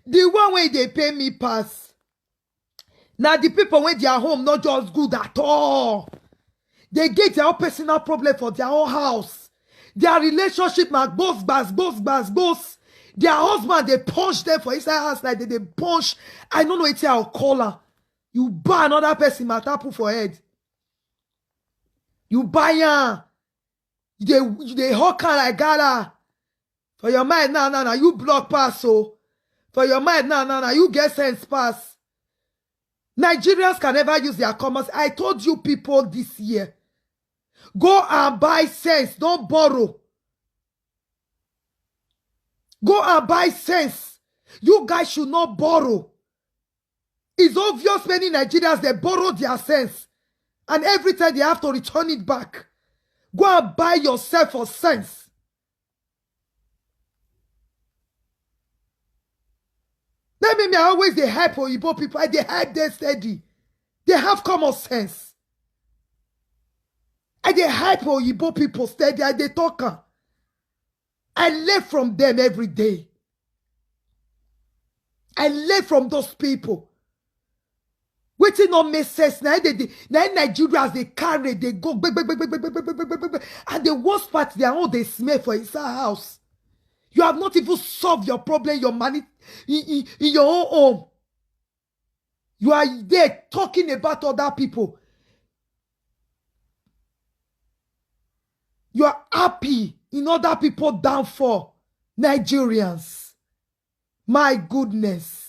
The one way they pay me pass. Now the people when they are home not just good at all. They get their own personal problem for their own house. Their relationship like boss. Their husband, they punch them for inside house like they punch. I don't know it's our collar. You buy another person, matapu for head. You buy her. They hawk her like gala. For your mind, now, you block pass, so. For your mind, now, you get sense pass. Nigerians can never use their commerce. I told you people this year. Go and buy sense, don't borrow. Go and buy sense. You guys should not borrow. It's obvious many Nigerians, they borrow their sense. And every time they have to return it back. Go and buy yourself for sense. Let me always they help Oyibo people. They help them steady. They have common sense. And they help Oyibo people steady. And they talk. I learn from them every day. I learn from those people. Waiting not make sense. Now Nigerians they carry, they go, and the worst part, they are all they smell for inside house. You have not even solved your problem, your money in your own home. You are there talking about other people. You are happy in other people downfall. Nigerians. My goodness.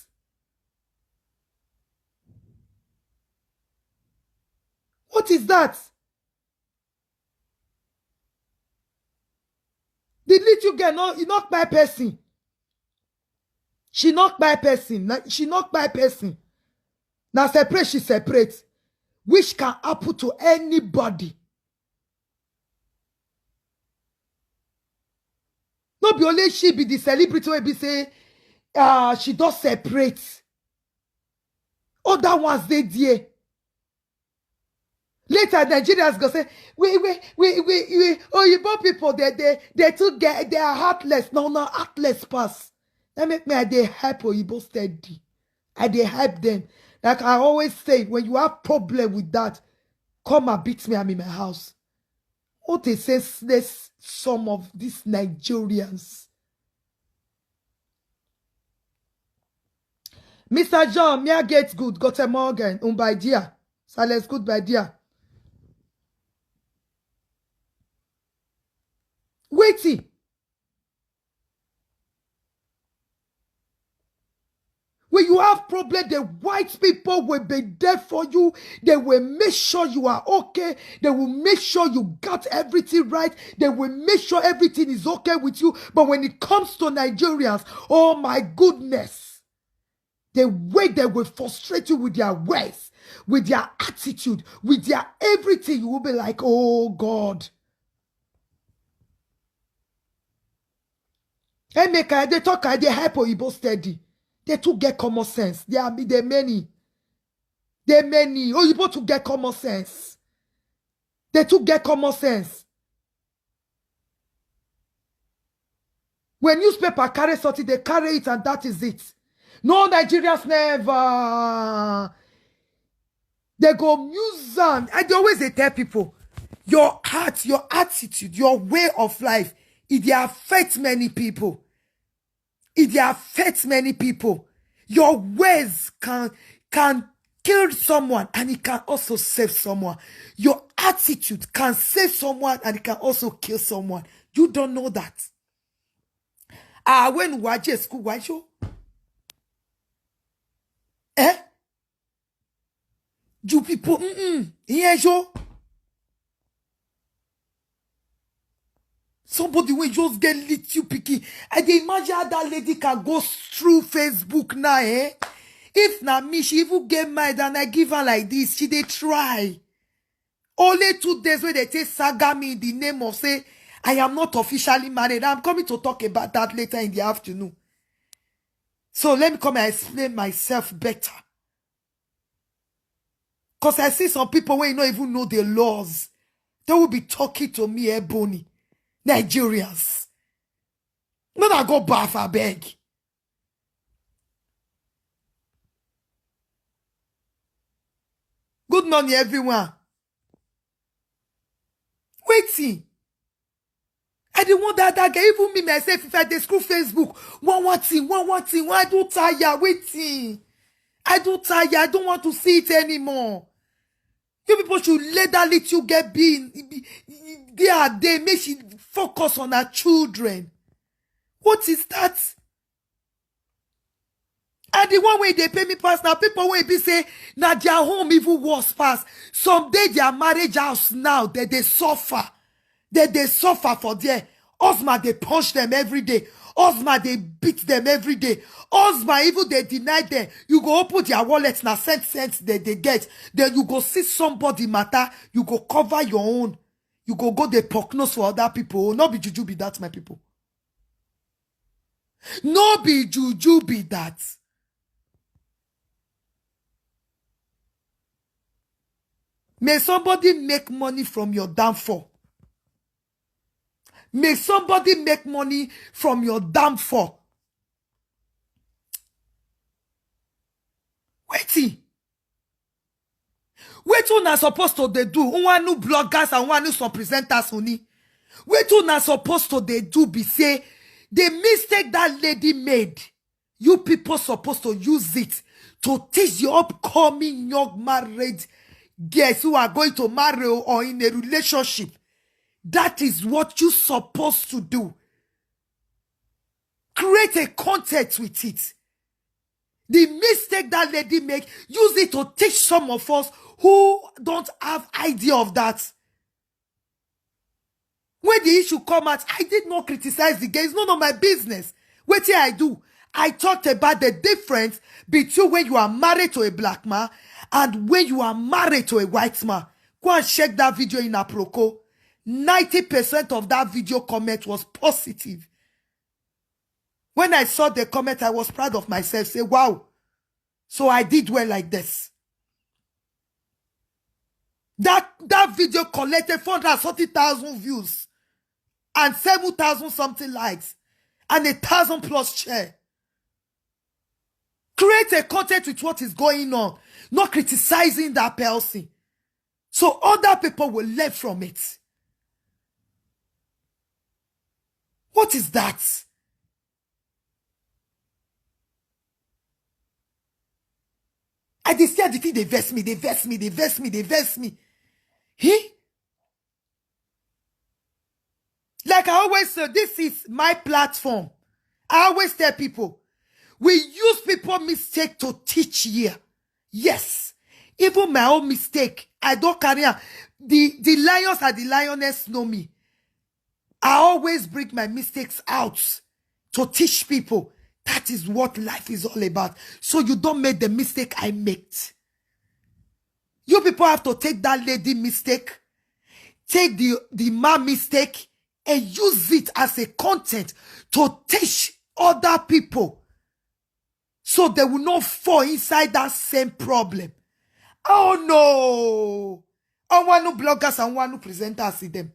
What is that? The little girl, you not by person. She not by person. She not by person. Now separate, she separate. Which can happen to anybody. Not be only she be the celebrity where be say, she does separate. Other ones they dear. Later, Nigerians go say, Oyibo people, they too get, they are heartless. No, heartless pass. That make me, they help Oyibo steady. They help them. Like I always say, when you have problem with that, come and beat me, I'm in my house. What they say, there's some of these Nigerians. Mr. John, Mia gets good, got a Morgan, by dear. Silence good by dear. Waiting. When you have problem, the white people will be there for you. They will make sure you are okay. They will make sure you got everything right. They will make sure everything is okay with you. But when it comes to Nigerians, oh my goodness, the way they will frustrate you with their ways, with their attitude, with their everything, you will be like, oh God. Hey, they talk, they help Oyibo steady. They too get common sense. They're many. They're many. Oyibo to get common sense. They too get common sense. When newspaper carry something, they carry it and that is it. No, Nigerians never. They go museum. And they always tell people, your heart, your attitude, your way of life, it affects many people. It affects many people. Your ways can kill someone and it can also save someone. Your attitude can save someone and it can also kill someone. You don't know that. When we were school, why show? You people, yeah, Joe. Somebody will just get lit you picky. And they imagine how that lady can go through Facebook now, eh? If not me, she even get mad and I give her like this, she they try. Only 2 days where they take saga me in the name of say, I am not officially married. I'm coming to talk about that later in the afternoon. So let me come and explain myself better. Because I see some people where you don't even know the laws. They will be talking to me, Ebony. Nigerians. No, I go bath, I beg. Good morning, everyone. Waiting. I didn't want that guy. Even me myself, if I dey scroll Facebook, one thing. I don't tire. Waiting. I don't tire. I don't want to see it anymore. You people should let that little get be. They make she focus on her children. What is that? And the one way they pay me pass now, people will be say, now their home even worse pass. Someday their marriage house now, they suffer. They suffer for their husband, they punch them every day. Husband, they beat them every day. Husband, even they deny them. You go open their wallets now, send cents they get. Then you go see somebody matter, you go cover your own. You go the prognose for other people. No be juju be that, my people. No be juju be that. May somebody make money from your downfall. May somebody make money from your downfall. Waiting. Wait till na supposed to they do. One new bloggers and one new some presenters only. Wait till na supposed to they do be say the mistake that lady made. You people supposed to use it to teach your upcoming young married girls who are going to marry or in a relationship. That is what you're supposed to do. Create a content with it. The mistake that lady make, use it to teach some of us who don't have idea of that. When the issue come out, I did not criticize the girl. It's none of my business. What did I do? I talked about the difference between when you are married to a black man and when you are married to a white man. Go and check that video in Aproko. 90% of that video comment was positive. When I saw the comment, I was proud of myself. Say, wow. So I did well like this. That video collected 430,000 views and 7,000 something likes and 1,000+ share. Create a content with what is going on, not criticizing that person. So other people will learn from it. What is that? I discovered the thing they verse me. Like I always say, this is my platform. I always tell people, we use people mistake to teach here. Yes. Even my own mistake, I don't carry on. The lions and the lioness know me. I always bring my mistakes out to teach people. That is what life is all about. So you don't make the mistake I made. You people have to take that lady mistake, take the man mistake, and use it as a content to teach other people so they will not fall inside that same problem. Oh no! I want no bloggers and want no presenters see them.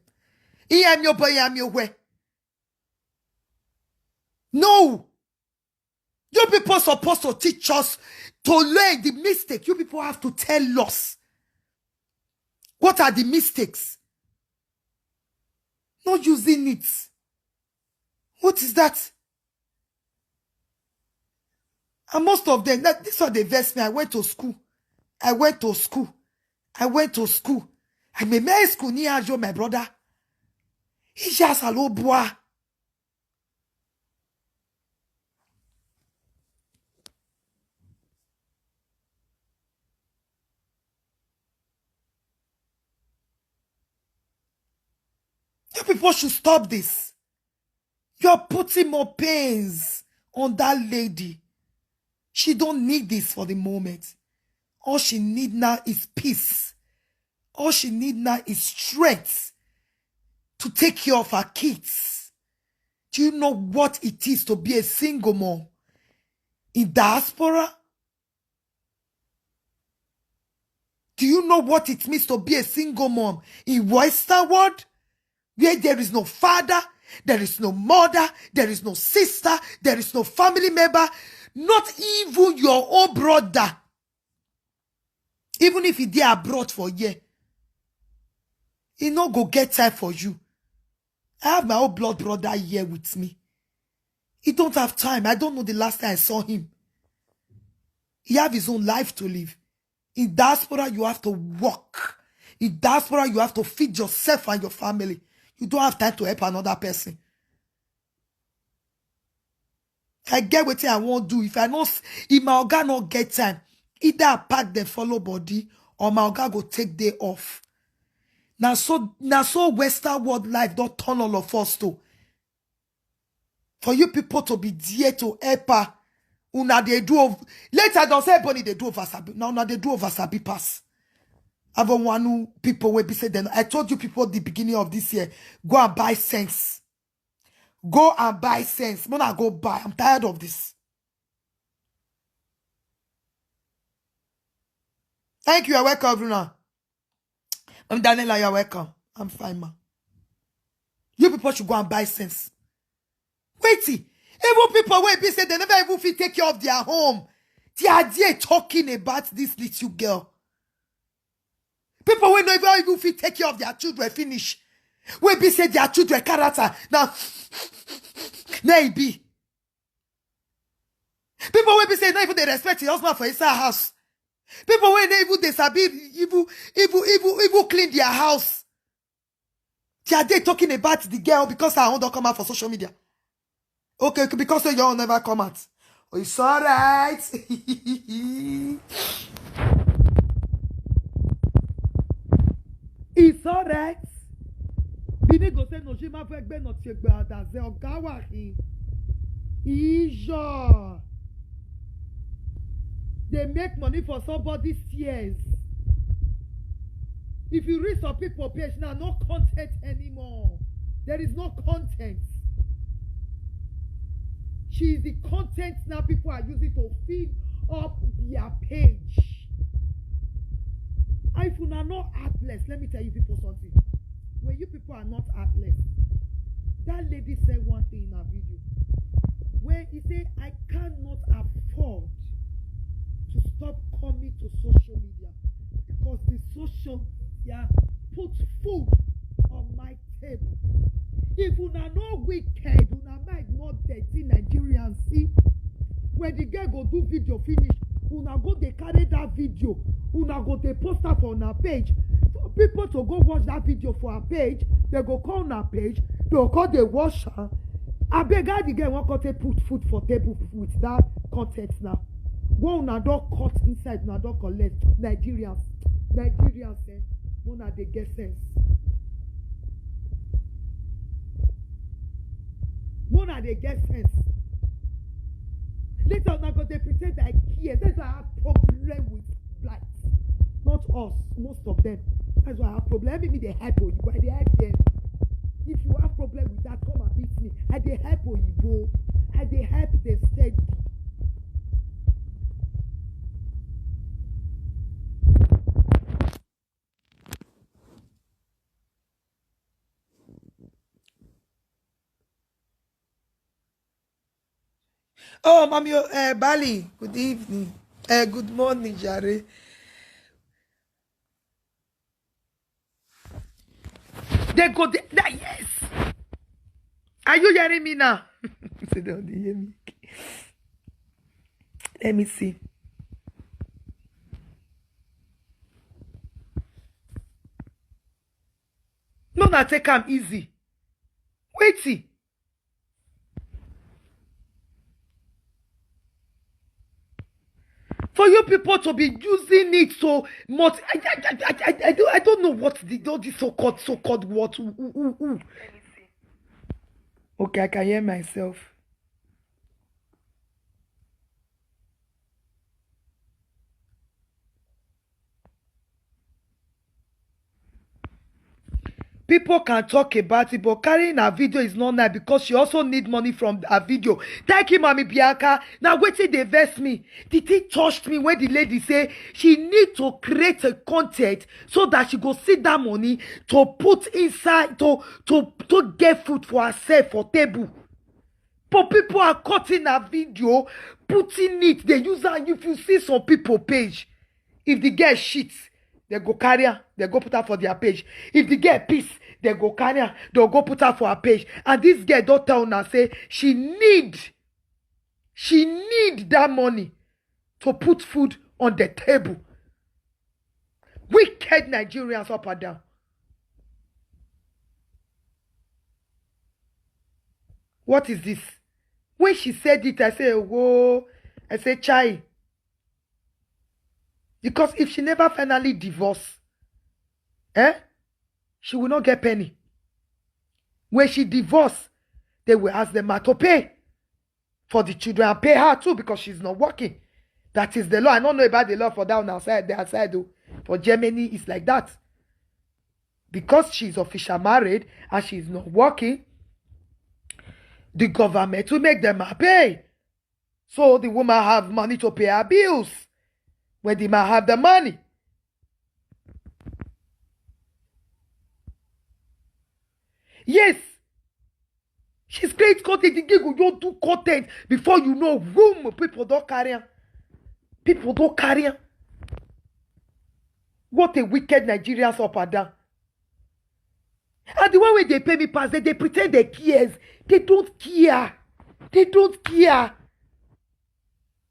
No! You people are supposed to teach us to learn the mistake. You people have to tell us. What are the mistakes? Not using it. What is that? And most of them, this one they vex me. I went to school. I made my school near my brother. He just a low boy. You people should stop this. You're putting more pains on that lady. She don't need this for the moment. All she need now is peace. All she need now is strength to take care of her kids. Do you know what it is to be a single mom in diaspora? Do you know what it means to be a single mom in Western world? Where there is no father, there is no mother, there is no sister, there is no family member, not even your own brother. Even if he dey abroad for a year, he no go get time for you. I have my own blood brother here with me. He don't have time. I don't know the last time I saw him. He have his own life to live. In diaspora, you have to work. In diaspora, you have to feed yourself and your family. You don't have time to help another person. I get what I won't do. If my organ not get time, either I pack the follow body or my organ go take day off. Now so Western world life don't turn all of us to. For you people to be there to help her. Una they do later don't say Ebony they do over Sabi. Now they do over Sabi pass. I have one who people will be said then. I told you people at the beginning of this year, go and buy sense. Go and buy sense. Mona go buy. I'm tired of this. Thank you. You're welcome, Bruna. I'm Daniela. You're welcome. I'm fine, ma. You people should go and buy sense. Wait, even people will be said they never even fit take care of their home. They are there talking about this little girl. People will never even fit take care of their children. Finish. Will be said their children character now. Maybe. People will be saying not even they respect your husband for his house. People will not even they sabi evil clean their house. They are there talking about the girl because her own don't come out for social media. Okay, because your own never come out. Oh, it's alright. It's alright. Bini go say no jima fwe gbe no ti gbe adaze oga wa hin. Ijo. They make money for somebody's tears. If you read some people page now, no content anymore. There is no content. She is the content now people are using to feed up their page. If you are not heartless, let me tell you people something. When you people are not heartless, that lady said one thing in her video. Where he said, I cannot afford to stop coming to social media because the social media put food on my table. If you are not wicked, you might not dirty Nigerians. See, when the girl go do video finish, una go they carry that video, una go they post up on her page. For people to go watch that video for her page, they go call on her page, they go call the watch her. I beg God the girl won't put food for table with that content now. Go una don't cut inside, una don't collect. Nigerians, una they get sense. Mona they get sense. Later on, they pretend that I care. That's why I have problem with blacks. Not us, most of them. That's why I have problem. Let me they help you, but they help them. If you have problem with that, come and beat me. I they help you, bro. I they help them steady. Oh, mommy, Bali, good evening. Good morning, Jare. They go there. Yes. Are you hearing me now? Say, don't hear me. Let me see. No, not take them easy. Wait, see. For you people to be using it so much, I don't know what the so-called what. Let me see. Okay, I can hear myself. People can talk about it, but carrying a video is not nice because she also need money from a video. Thank you, Mommy Bianca. Now wait till they vex me. The thing touched me when the lady say she need to create a content so that she go see that money to put inside to get food for herself for table. But people are cutting a video, putting it. They use that. If you see some people page, If the girl shit, they go carry her, they go put her for their page. If the girl piss, they go carry her, they'll go put her for her page. And this girl don't tell her, say, she need that money to put food on the table. Wicked Nigerians up and down. What is this? When she said it, I said, whoa. I said, chai. Because if she never finally divorced, she will not get penny. When she divorced, they will ask them to pay for the children and pay her too because she's not working. That is the law. I don't know about the law for down outside, the outside though. For Germany, it's like that. Because she's officially married and she's not working, the government will make them pay. So the woman have money to pay her bills when the man have the money. Yes. She's creating content. The girl don't do content before you know room. People don't carry her. People don't carry her. What a wicked Nigerians up and down. And the one way they pay me pass, they pretend they cares. They don't care. They don't care.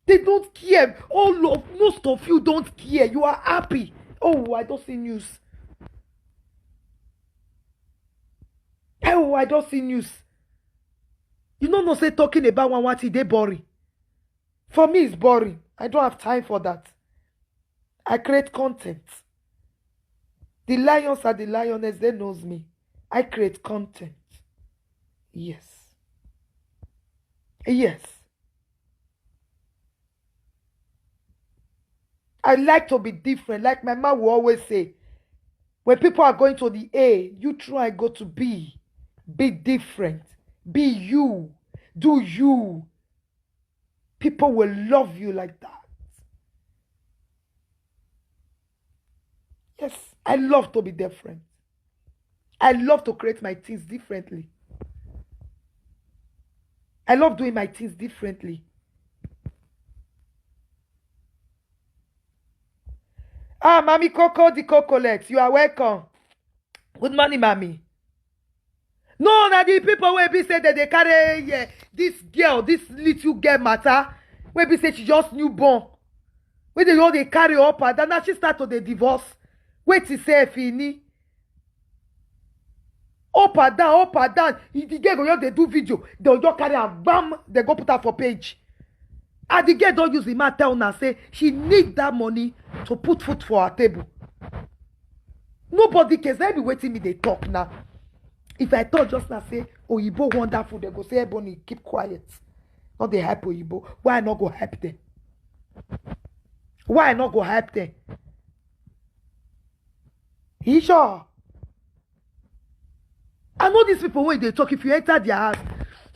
They don't care. Most of you don't care. You are happy. Oh, I don't see news. Oh, I don't see news. You know, no say talking about what they boring. For me, it's boring. I don't have time for that. I create content. The lions are the lioness. They knows me. I create content. Yes. Yes. I like to be different. Like my mom will always say, when people are going to the A, you try go to B. Be different. Be you. Do you. People will love you like that. Yes, I love to be different. I love to create my things differently. I love doing my things differently. Ah, Mommy Coco, the Cocolex, you are welcome. Good morning, Mommy. No, now the people will be say that they carry this girl, this little girl matter. Will be say she just newborn. When they all they carry up and then now she start to the divorce. Wait to say fini. Up and down. If the girl go they do video, they'll just carry and bam, they go put her for page. And the girl don't use the man tell her say she need that money to put food for her table. Nobody cares. They be waiting me they talk now. If I talk just now say Oyibo wonderful, they go say Ebony keep quiet. Not they hype Oyibo. Why I not go hype them? Why I not go hype them? He sure. I know these people when they talk, if you enter their house,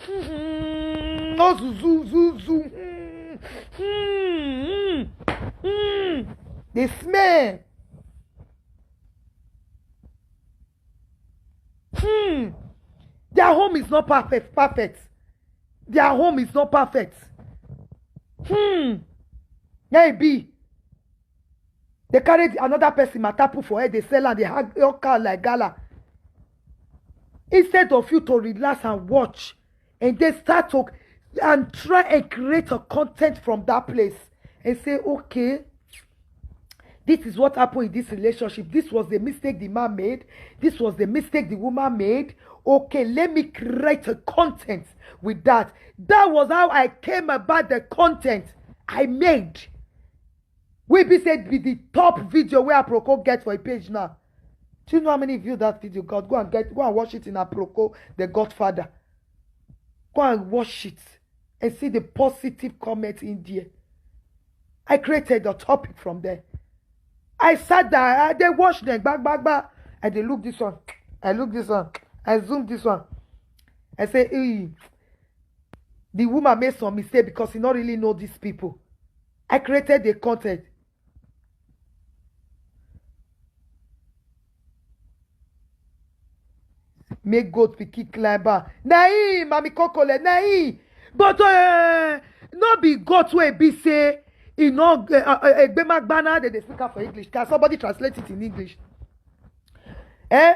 no zoo. They smell. Their home is not perfect. Their home is not perfect. Maybe they carried another person matapu for her, they sell and they have your car like gala. Instead of you to relax and watch, and they start to and try and create a content from that place and say, okay, this is what happened in this relationship. This was the mistake the man made. This was the mistake the woman made. Okay, let me create a content with that. That was how I came about the content I made. We be said be the top video where Aproko get for a page now. Do you know how many views that video got? Go and watch it in Aproko, The Godfather. Go and watch it and see the positive comments in there. I created a topic from there. I sat there, they watched them, back. And they look this one. I look this one. I zoom this one. I say, hey, the woman made some mistake because he not really know these people. I created the content. Make goat picky climber. Naim, Mami Kokole, naim. But no be goat where be say You know, they speak out for English. Can somebody translate it in English? Eh?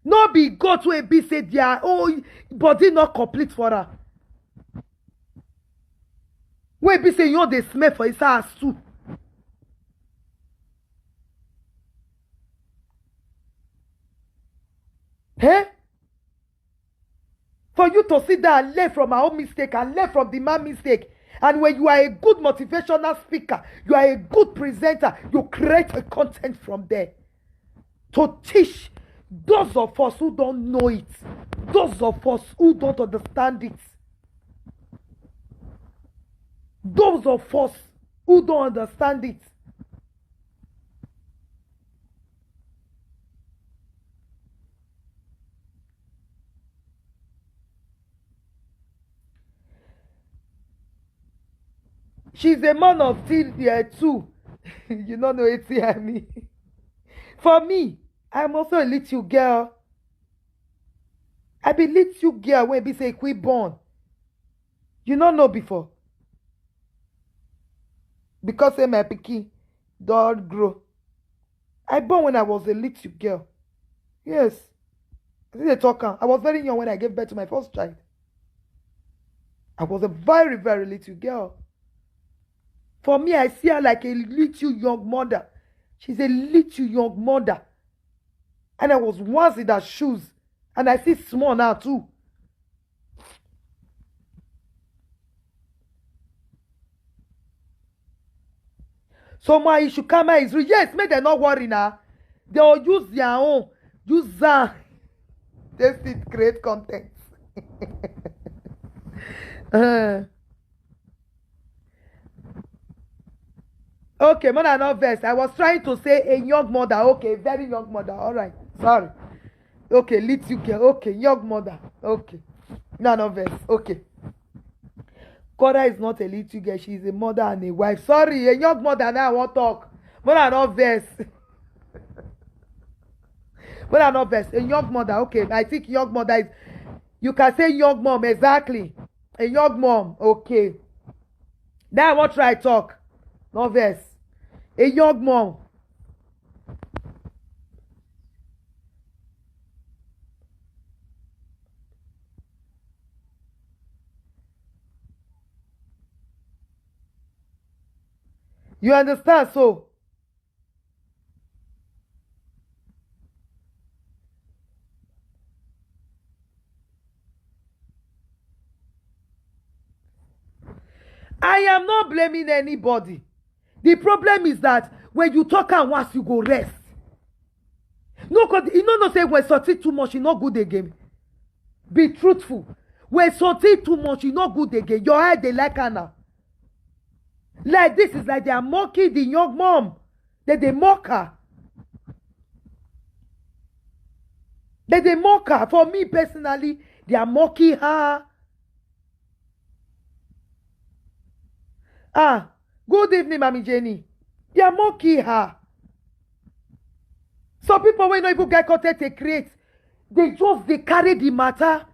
No be go to a be say their body not complete for her. When be say you know they smell for his ass too. Eh? For you to sit there and learn from our own mistake and learn from the man's mistake. And when you are a good motivational speaker, you are a good presenter, you create a content from there to teach those of us who don't know it, those of us who don't understand it, those of us who don't understand it. She's a man of two. You don't know it, I mean. For me, I'm also a little girl. I be little girl when be say quick born. You don't know before. Because my pikin don't grow. I born when I was a little girl. Yes. I did a talker. I was very young when I gave birth to my first child. I was a very, very little girl. For me, I see her like a little young mother. She's a little young mother. And I was once in her shoes. And I see small now too. So my issue camera is real. Yes, make them not worry now. They'll use their own. Use that. They still create content. Okay, mother not verse. I was trying to say a young mother. Okay, very young mother. All right. Sorry. Okay, little girl. Okay, young mother. Okay. No verse. Okay. Kora is not a little girl. She is a mother and a wife. Sorry, a young mother now I won't talk. Mother not verse. Mother not verse. A young mother. Okay, I think young mother is. You can say young mom exactly. A young mom. Okay. Now I won't try talk. No verse. A young mom. You understand? So, I am not blaming anybody. The problem is that when you talk and once you go rest. No, cause you know say when something too much, you not good again. Be truthful. When something too much, you not good again. Your head they like her now. Like this is like they are mocking the young mom. They mock her. They mock her. For me personally, they are mocking her. Good evening, Mami Jenny. They are mocking her. Some people when not even get content they create, they carry the matter.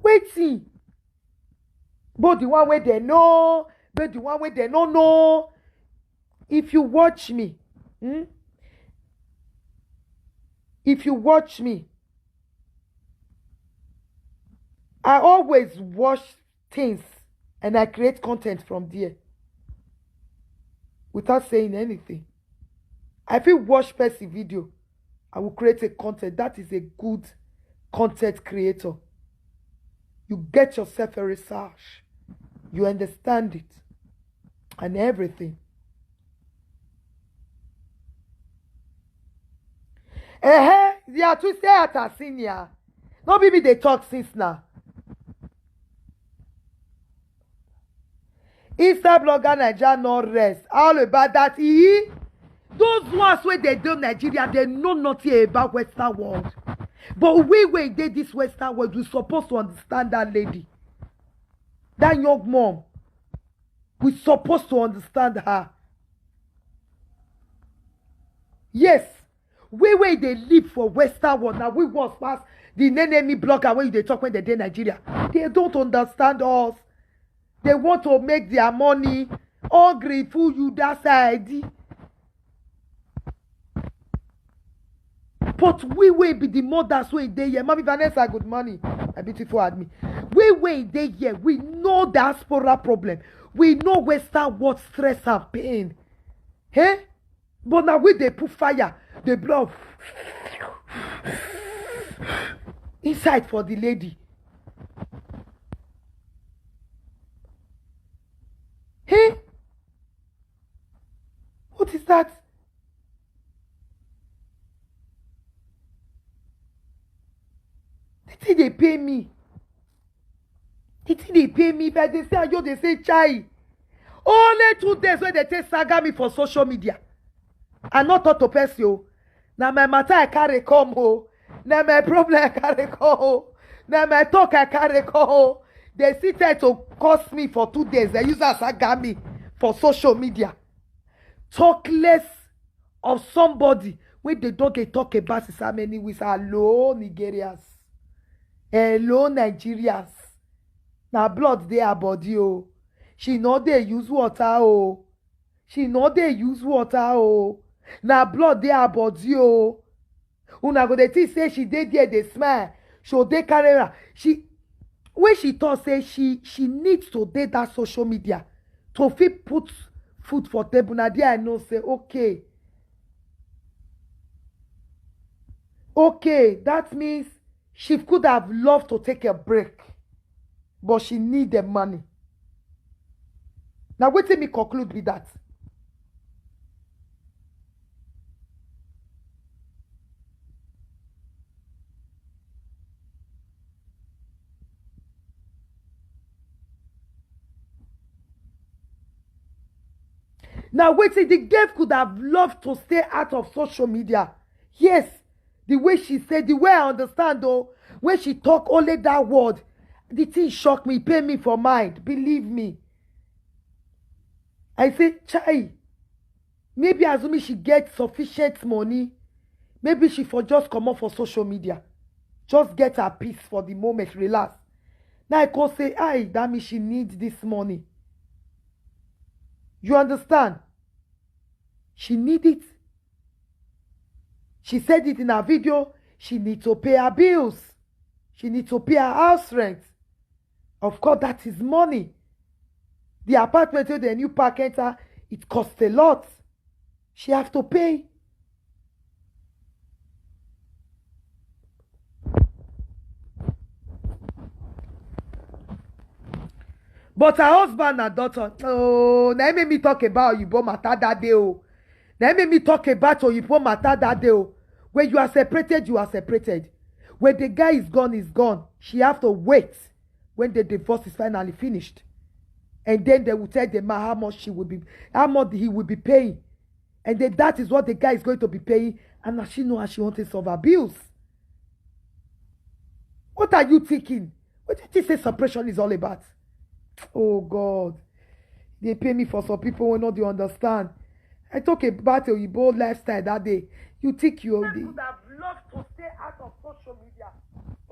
Waiting. But the one where they know, but the one where they don't know. If you watch me, if you watch me, I always watch things and I create content from there without saying anything. If you watch Percy video, I will create a content. That is a good content creator. You get yourself a research. You understand it. And everything. They are to say at a senior. No baby they talk since now. Insta blogger Nigeria no rest. All about that. Those ones where they do Nigeria, they know nothing about Western world. But we did this Western world, we're supposed to understand that lady. That young mom. We're supposed to understand her. Yes. We they live for Western world. Now we was past the enemy blogger where they talk when they did Nigeria. They don't understand us. They want to make their money. Hungry fool you that side. But we will be the mothers wey dey here. Mommy Vanessa, good morning. My beautiful admin. We will dey here. We know diaspora problem. We know Western world stress and pain. Hey? But now we dey put fire, the blood inside for the lady. Hey? What is that? The thing they pay me. The thing they pay me. If I dey say ayo, they say chai. Only 2 days when they take saga me for social media. I not thought to press you. Now my matter I carry come ho. Now my problem I carry come ho. Now my talk I carry come ho. They sit there to cost me for 2 days. They use as saga me for social media. Talk less of somebody when they don't get talk about is how many with hello Nigerians. Hello Nigerians. Now blood dey her body oh. She no dey use water oh. She no dey use water oh. Now blood dey her body oh. Una go dey think say she dey there dey smile. So dey carry her. She when she thought say she needs to dey that social media to fit put food for table. Now there I know say okay. Okay, that means she could have loved to take a break. But she need the money. Now wetin me conclude with that. Now wetin the girl could have loved to stay out of social media. Yes, the way she said, the way I understand though, when she talk only that word, the thing shock me, pay me for mind. Believe me. I say, chai, maybe assuming she gets sufficient money, maybe she for just come up for social media. Just get her peace for the moment, relax. Now I can say, aye, that means she needs this money. You understand? She need it. She said it in her video. She needs to pay her bills. She needs to pay her house rent. Of course, that is money. The apartment with the new park enter, it costs a lot. She have to pay. But her husband and daughter, oh, now make me talk about Oyibo matter that day. Oh. Now make me talk about Oyibo matter that day. Oh. When you are separated, you are separated. When the guy is gone, he's gone. She have to wait when the divorce is finally finished. And then they will tell the man how much he will be paying. And then that is what the guy is going to be paying. And now she knows how she wants to solve her bills. What are you thinking? What do you think say separation is all about? Oh God. They pay me for some people who don't understand. I talk about Oyibo lifestyle that day. You think you would have loved to stay out of social media.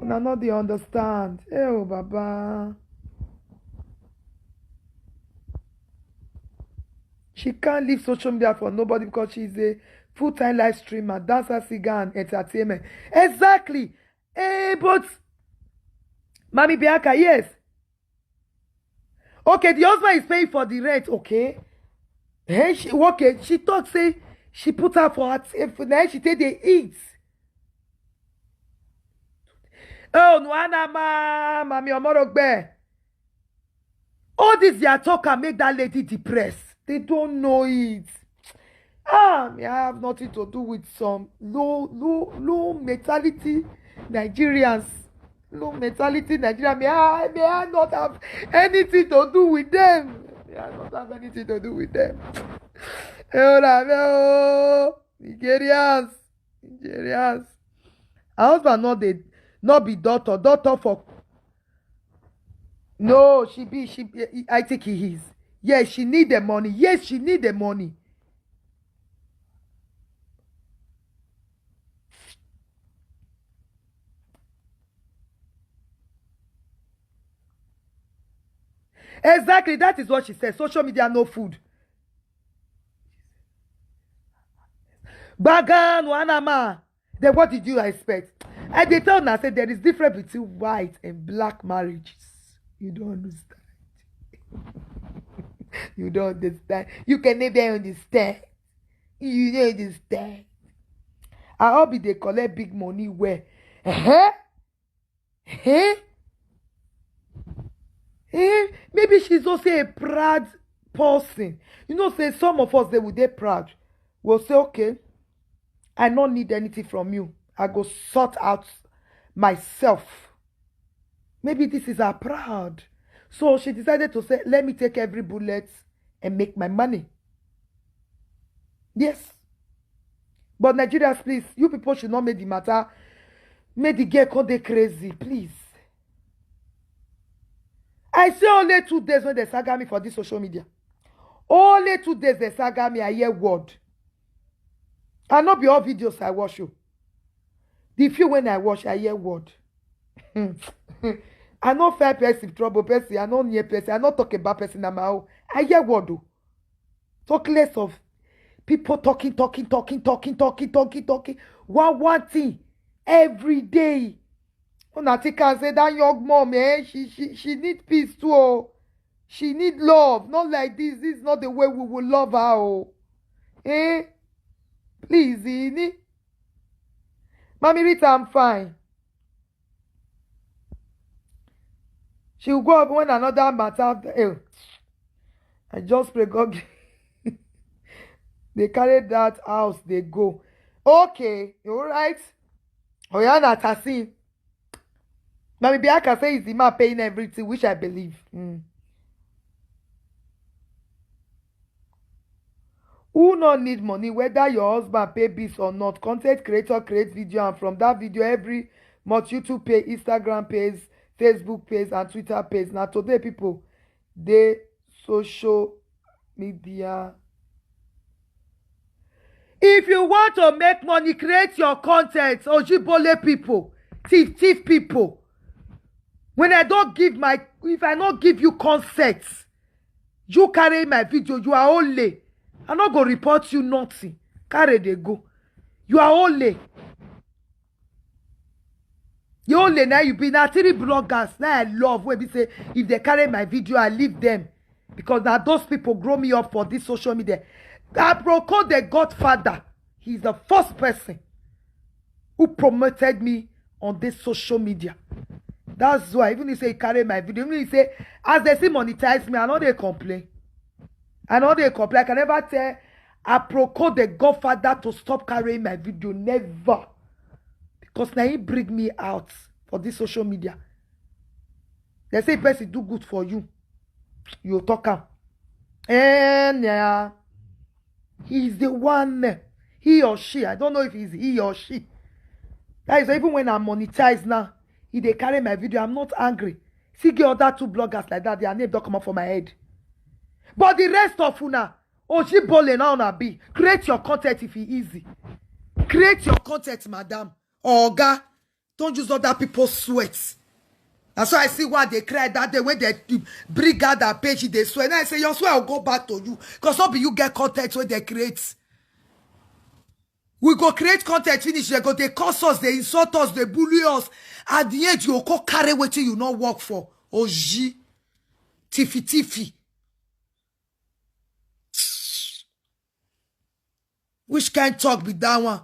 Una no dey understand. Oh Baba. She can't leave social media for nobody because she's a full-time live streamer, dancer, singer, and entertainment. Exactly. But Mami Bianca, yes. Okay, the husband is paying for the rent, okay? Hey, she talk say she put her for her now she take the eat. Oh, Nuana Mami Omorogbe. All this their talk can make that lady depressed. They don't know it. I have nothing to do with some low mentality Nigerians. Low mentality Nigerians. May I not have anything to do with them. May I not have anything to do with them. Nigerians. Her husband not be daughter for. No, I think he is. Yes, she need the money. Yes, she need the money. Exactly, that is what she said. Social media, no food. Bagan, wanama. Then what did you expect? And they told us, said there is difference between white and black marriages. You don't understand. You don't understand. You can never understand. You don't understand. I hope they collect big money where. Maybe she's also a proud person. You know, say some of us, they would be proud. We'll say, okay, I don't need anything from you. I go sort out myself. Maybe this is her proud. So she decided to say, let me take every bullet and make my money. Yes. But Nigerians, please, you people should not make the matter, make the girl call they crazy, please. I say only 2 days when they saga me for this social media. Only 2 days they saga me, I hear word. And not be all videos I watch you. The few when I watch, I hear word. I not fair person, trouble person, I not near person, I not talk about person, I hear word. Talk less of people talking. One thing every day. When I think I say that young mom, she need peace too. Oh. She need love. Not like this. This is not the way we will love her. Oh. Please, Ini. Mommy Rita, I'm fine. She will go up when another matter. I just pray God. They carry that house, they go. Okay, you alright? Oh, you're not assassin. Mommy Biaka say is the man paying everything, which I believe. Who not need money, whether your husband pay bills or not? Content creator creates video, and from that video, every month YouTube pay, Instagram pays, Facebook pays, and Twitter pays. Now today, people, they social media. If you want to make money, create your content. Ojibole people, thief people. When I don't give if I not give you consent, you carry my video, you are only. I'm not gonna report you nothing. Carry they go. You are only. You only now you be now 3 bloggers. Now I love when we say if they carry my video, I leave them. Because now those people grow me up for this social media. Adcu, the Godfather, he's the first person who promoted me on this social media. That's why, even if you say carry my video, even if you say, as they see monetize me, I know they complain. I can never tell Adcu, the Godfather, to stop carrying my video. Never. Because now he bring me out for this social media. They say person do good for you. You talk him. And yeah. He's the one. He or she. I don't know if he's he or she. That is even when I'm monetized now. If they carry my video, I'm not angry. See, get other 2 bloggers like that, their name don't come up for my head. But the rest of una, Ojibole now na be. Create your content if it's easy. Create your content, madam. Oga, don't use other people's sweats. That's why I see why they cry that day when they bring out that page, they swear. And I say, your swear will go back to you. Because not be you get content when they create. We go create content, finish, they go, they curse us, they insult us, they bully us. At the end, you go carry what you not work for. Oji. Tiffy. Which kind talk be that one?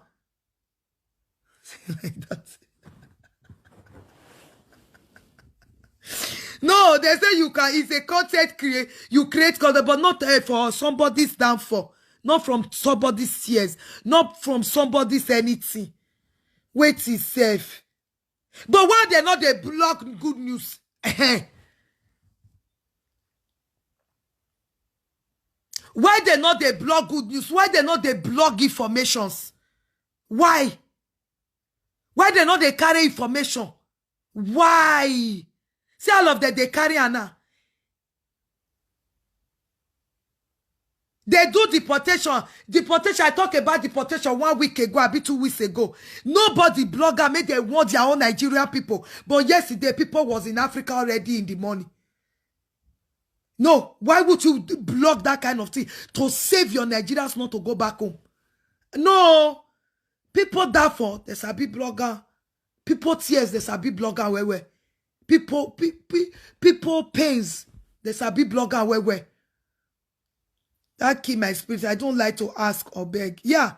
Like that. No, they say you can, it's a content create, you create content, but not for somebody's downfall. Not from somebody's tears. Not from somebody's anything. Wait is safe. But why they not they block good news? Why they not they block good news? Why they not they block informations? Why? Why they not they carry information? Why? See all of that they carry Anna. They do deportation. Deportation, I talked about deportation 1 week ago, a bit 2 weeks ago. Nobody blogger made they want their own Nigerian people. But yesterday, people was in Africa already in the morning. No, why would you block that kind of thing? To save your Nigerians not to go back home. No. People die for, there's a big blogger. People tears, there's a big blogger where. People pains, there's a big blogger where. That keep my spirit. I don't like to ask or beg. Yeah.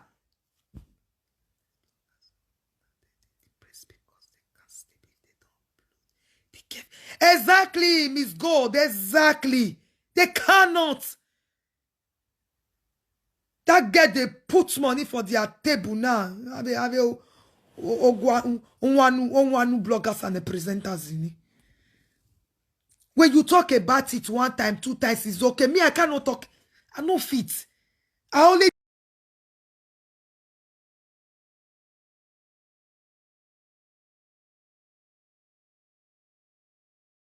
Exactly, Miss Gold. Exactly. They cannot. That girl, they put money for their table now. One bloggers and the presenters in it. When you talk about it 1 time, 2 times, it's okay. Me, I cannot talk. I no fit. I only